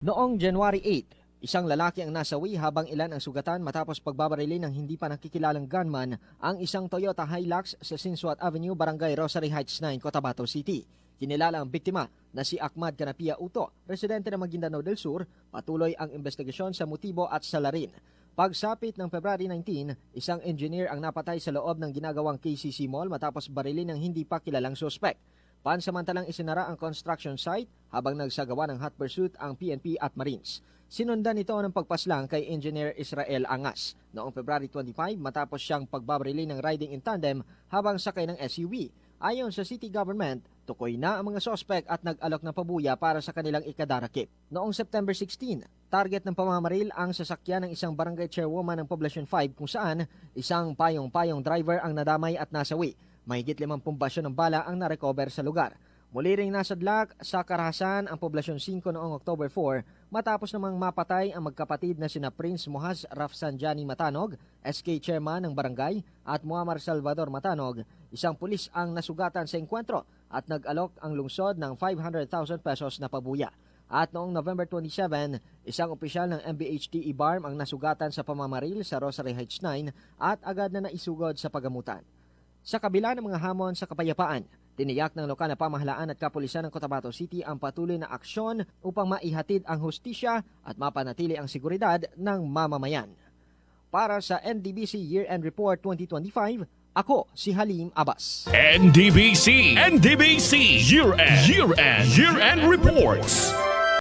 Noong January 8, isang lalaki ang nasawi habang ilan ang sugatan matapos pagbabarili ng hindi pa nakikilalang gunman ang isang Toyota Hilux sa Sinsuat Avenue, Barangay Rosary Heights 9, Cotabato City. Kinilala ang biktima na si Ahmad Canapia Uto, residente ng Maguindanao del Sur. Patuloy ang investigasyon sa motibo at salarin. Pagsapit ng February 19, isang engineer ang napatay sa loob ng ginagawang KCC Mall matapos barilin ng hindi pa kilalang suspect. Pansamantalang isinara ang construction site habang nagsagawa ng hot pursuit ang PNP at Marines. Sinundan ito ng pagpaslang kay Engineer Israel Angas noong February 25 matapos siyang pagbabarili ng riding in tandem habang sakay ng SUV. Ayon sa city government, tukoy na ang mga sospek at nag-alok ng pabuya para sa kanilang ikadarakip. Noong September 16, target ng pamamaril ang sasakyan ng isang barangay chairwoman ng Poblacion 5 kung saan isang payong-payong driver ang nadamay at nasawi. Mahigit 50 basyo ng bala ang narecover sa lugar. Muli ring nasadlak sa karahasan ang Poblacion 5 noong October 4 matapos namang mapatay ang magkapatid na sina Prince Muhaz Rafsanjani Matanog, SK Chairman ng barangay, at Muammar Salvador Matanog. Isang pulis ang nasugatan sa engkwentro at nag-alok ang lungsod ng 500,000 pesos na pabuya. At noong November 27, isang opisyal ng MBHT IBARM ang nasugatan sa pamamaril sa Rosary Heights 9 at agad na naisugod sa pagamutan. Sa kabila ng mga hamon sa kapayapaan, tiniyak ng lokal na pamahalaan at kapulisan ng Cotabato City ang patuloy na aksyon upang maihatid ang hustisya at mapanatili ang seguridad ng mamamayan. Para sa NDBC Year-End Report 2025, ako si Halim Abbas. NDBC Year-End Reports.